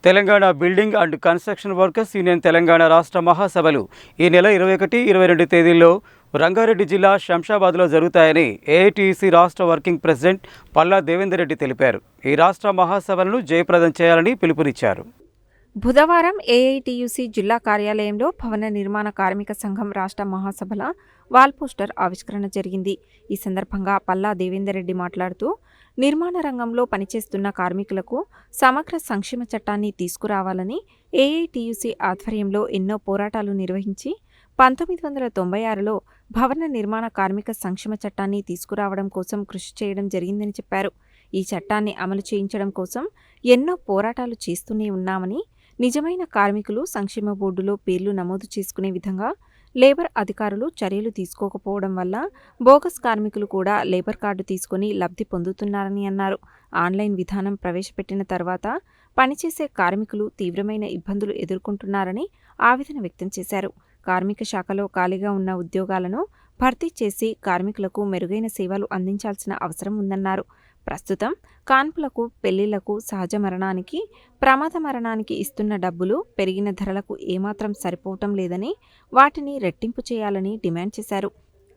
Telangana building and construction workers union Telangana రాష్ట్ర మహాసభలు ఈ నెల 21, 22 తేదీల్లో రంగారెడ్డి జిల్లా శంషాబాద్లో జరుగుతాయని ఏఐటీయూసీ రాష్ట్ర వర్కింగ్ ప్రెసిడెంట్ పల్లా దేవేందర్ రెడ్డి తెలిపారు. ఈ రాష్ట్ర మహాసభలను జయప్రదం చేయాలని పిలుపునిచ్చారు. బుధవారం ఏఐటీయూసీ జిల్లా కార్యాలయంలో భవన నిర్మాణ కార్మిక సంఘం రాష్ట్ర మహాసభల వాల్ పోస్టర్ ఆవిష్కరణ జరిగింది. ఈ సందర్భంగా పల్లా దేవేందర్ రెడ్డి మాట్లాడుతూ, నిర్మాణ రంగంలో పనిచేస్తున్న కార్మికులకు సమగ్ర సంక్షేమ చట్టాన్ని తీసుకురావాలని ఏఐటీయూసీ ఆధ్వర్యంలో ఎన్నో పోరాటాలు నిర్వహించి 1996లో భవన నిర్మాణ కార్మిక సంక్షేమ చట్టాన్ని తీసుకురావడం కోసం కృషి చేయడం జరిగిందని చెప్పారు. ఈ చట్టాన్ని అమలు చేయించడం కోసం ఎన్నో పోరాటాలు చేస్తూనే ఉన్నామని, నిజమైన కార్మికులు సంక్షేమ బోర్డులో పేర్లు నమోదు చేసుకునే విధంగా లేబర్ అధికారులు చర్యలు తీసుకోకపోవడం వల్ల బోగస్ కార్మికులు కూడా లేబర్ కార్డు తీసుకుని లబ్ధి పొందుతున్నారని అన్నారు. ఆన్లైన్ విధానం ప్రవేశపెట్టిన తర్వాత పనిచేసే కార్మికులు తీవ్రమైన ఇబ్బందులు ఎదుర్కొంటున్నారని ఆవేదన వ్యక్తం చేశారు. కార్మిక శాఖలో ఖాళీగా ఉన్న ఉద్యోగాలను భర్తీ చేసి కార్మికులకు మెరుగైన సేవలు అందించాల్సిన అవసరం ఉందన్నారు. ప్రస్తుతం కాన్పులకు, పెళ్లిళ్లకు, సహజ మరణానికి, ప్రమాద మరణానికి ఇస్తున్న డబ్బులు పెరిగిన ధరలకు ఏమాత్రం సరిపోవటం లేదని, వాటిని రెట్టింపు చేయాలని డిమాండ్ చేశారు.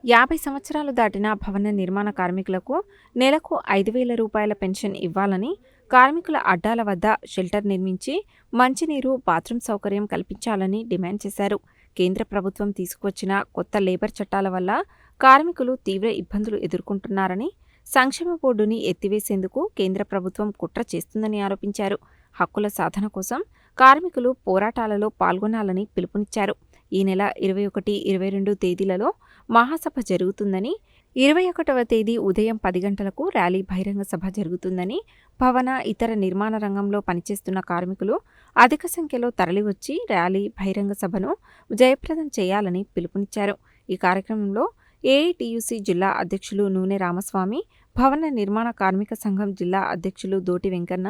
50 సంవత్సరాలు దాటిన భవన నిర్మాణ కార్మికులకు నెలకు 5,000 రూపాయల పెన్షన్ ఇవ్వాలని, కార్మికుల అడ్డాల వద్ద షెల్టర్ నిర్మించి మంచినీరు, బాత్రూం సౌకర్యం కల్పించాలని డిమాండ్ చేశారు. కేంద్ర ప్రభుత్వం తీసుకువచ్చిన కొత్త లేబర్ చట్టాల వల్ల కార్మికులు తీవ్ర ఇబ్బందులు ఎదుర్కొంటున్నారని, సంక్షేమ బోర్డుని ఎత్తివేసేందుకు కేంద్ర ప్రభుత్వం కుట్ర చేస్తుందని ఆరోపించారు. హక్కుల సాధన కోసం కార్మికులు పోరాటాలలో పాల్గొనాలని పిలుపునిచ్చారు. ఈ నెల 21, 22 తేదీలలో మహాసభ జరుగుతుందని, 21వ తేదీ ఉదయం 10 గంటలకు ర్యాలీ బహిరంగ సభ జరుగుతుందని, భవన, ఇతర నిర్మాణ రంగంలో పనిచేస్తున్న కార్మికులు అధిక సంఖ్యలో తరలివచ్చి ర్యాలీ, బహిరంగ సభను జయప్రదం చేయాలని పిలుపునిచ్చారు. ఈ కార్యక్రమంలో ఏఐటీయూసీ జిల్లా అధ్యక్షులు నూనె రామస్వామి, భవన నిర్మాణ కార్మిక సంఘం జిల్లా అధ్యక్షులు దోటి వెంకన్న,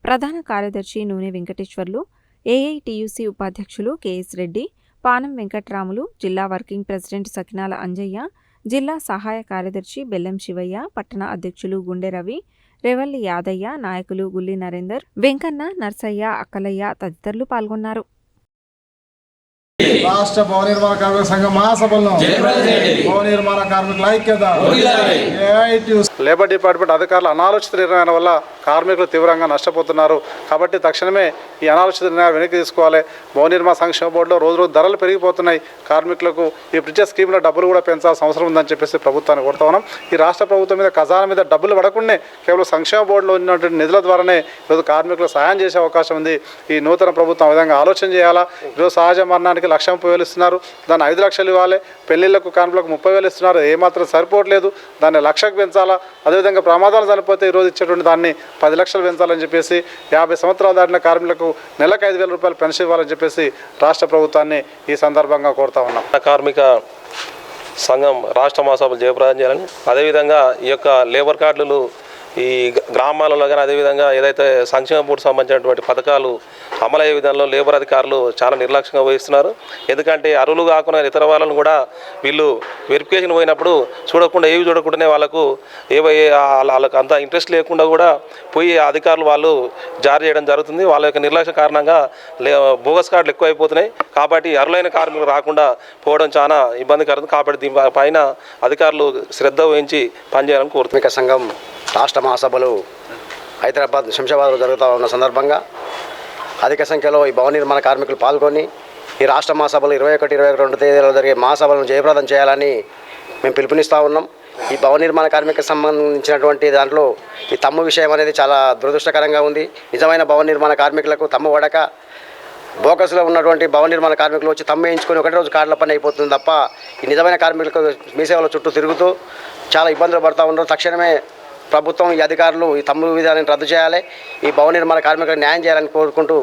ప్రధాన కార్యదర్శి నూనె వెంకటేశ్వర్లు, ఏఐటీయూసీ ఉపాధ్యక్షులు కెఎస్ రెడ్డి, పానం వెంకట్రాములు, జిల్లా వర్కింగ్ ప్రెసిడెంట్ సకినాల అంజయ్య, జిల్లా సహాయ కార్యదర్శి బెల్లం శివయ్య, పట్టణ అధ్యక్షులు గుండె రవి, రెవల్లి యాదయ్య, నాయకులు గుల్లి నరేందర్, వెంకన్న, నర్సయ్య, అక్కలయ్య తదితరులు పాల్గొన్నారు. రాష్ట్ర భవన నిర్మాణ కార్మిక సంఘం మహాసభలను భవన నిర్మాణ కార్మికుల ఐక్యత. లేబర్ డిపార్ట్మెంట్ అధికారుల అనాలోచిత నిర్ణయాల వల్ల కార్మికులు తీవ్రంగా నష్టపోతున్నారు. కాబట్టి తక్షణమే ఈ అనాలోచిత నిర్ణయాలు వెనక్కి తీసుకోవాలి. భవన నిర్మాణ సంక్షేమ బోర్డులో రోజు ధరలు పెరిగిపోతున్నాయి. కార్మికులకు ఈ బ్రిడ్జెస్ స్కీమ్లో డబ్బులు కూడా పెంచాల్సిన అవసరం ఉందని చెప్పేసి ప్రభుత్వాన్ని కోరుతా ఉన్నాం. ఈ రాష్ట్ర ప్రభుత్వం మీద ఖజానా మీద డబ్బులు పడకుండా కేవలం సంక్షేమ బోర్డులో ఉన్నటువంటి నిధుల ద్వారానే ఈరోజు కార్మికులకు సహాయం చేసే అవకాశం ఉంది. ఈ నూతన ప్రభుత్వం ఆ విధంగా ఆలోచన చేయాలా. ఈరోజు సహజ మరణానికి 1,30,000 ఇస్తున్నారు, దాన్ని 5 లక్షలు ఇవ్వాలి. పెళ్లిళ్లకు, కాన్పులకు 30,000 ఇస్తున్నారు, ఏమాత్రం సరిపోవట్లేదు. దాన్ని 1,00,000కు పెంచాలా. అదేవిధంగా ప్రమాదాలు చనిపోతే ఈరోజు ఇచ్చేటువంటి దాన్ని 10 లక్షలు పెంచాలని చెప్పేసి 50 సంవత్సరాలు దాటిన కార్మికులకు నెలకు 5,000 రూపాయలు పెన్షన్ ఇవ్వాలని చెప్పేసి రాష్ట్ర ప్రభుత్వాన్ని ఈ సందర్భంగా కోరుతా ఉన్నాం. కార్మిక సంఘం రాష్ట్ర మహాసభలు జయప్రదం చేయాలని, అదేవిధంగా ఈ యొక్క లేబర్ కార్డులు ఈ గ్రామాలలో కానీ, అదేవిధంగా ఏదైతే సంక్షేమ బోర్డు సంబంధించినటువంటి పథకాలు అమలయ్యే విధానంలో లేబర్ అధికారులు చాలా నిర్లక్ష్యంగా వహిస్తున్నారు. ఎందుకంటే అర్హులు కాకుండా ఇతర వాళ్ళను కూడా వీళ్ళు వెరిఫికేషన్ పోయినప్పుడు ఏవి చూడకుండానే వాళ్ళకు వాళ్ళకి అంత ఇంట్రెస్ట్ లేకుండా కూడా పోయి అధికారులు వాళ్ళు జారీ చేయడం జరుగుతుంది. వాళ్ళ యొక్క నిర్లక్ష్య కారణంగా బోగస్ కార్డులు ఎక్కువైపోతున్నాయి. కాబట్టి అర్హులైన కార్మికులు రాకుండా పోవడం చాలా ఇబ్బందికరం. కాబట్టి దీని పైన అధికారులు శ్రద్ధ వహించి పనిచేయాలని కోరుతున్నారు. సంఘం రాష్ట్ర మహాసభలు హైదరాబాద్, శంషాబాద్లో జరుగుతూ ఉన్న సందర్భంగా అధిక సంఖ్యలో ఈ భవన నిర్మాణ కార్మికులు పాల్గొని ఈ రాష్ట్ర మహాసభలు 21, 22 తేదీలో జరిగే మహాసభలను జయప్రదం చేయాలని మేము పిలుపునిస్తూ ఉన్నాం. ఈ భవన నిర్మాణ కార్మిక సంబంధించినటువంటి దాంట్లో ఈ తమ్ము విషయం అనేది చాలా దురదృష్టకరంగా ఉంది. నిజమైన భవన నిర్మాణ కార్మికులకు తమ్ము పడక బోకస్లో ఉన్నటువంటి భవన నిర్మాణ కార్మికులు వచ్చి తమ్ము వేయించుకొని ఒకటి రోజు కార్డుల పని అయిపోతుంది తప్ప ఈ నిజమైన కార్మికులకు మీ సేవల చుట్టూ తిరుగుతూ చాలా ఇబ్బందులు పడుతూ ఉన్నారు. తక్షణమే ప్రభుత్వం, ఈ అధికారులు ఈ తమ్ము విధానాన్ని రద్దు చేయాలి. ఈ భవన నిర్మాణ కార్మికులకు న్యాయం చేయాలని కోరుకుంటూ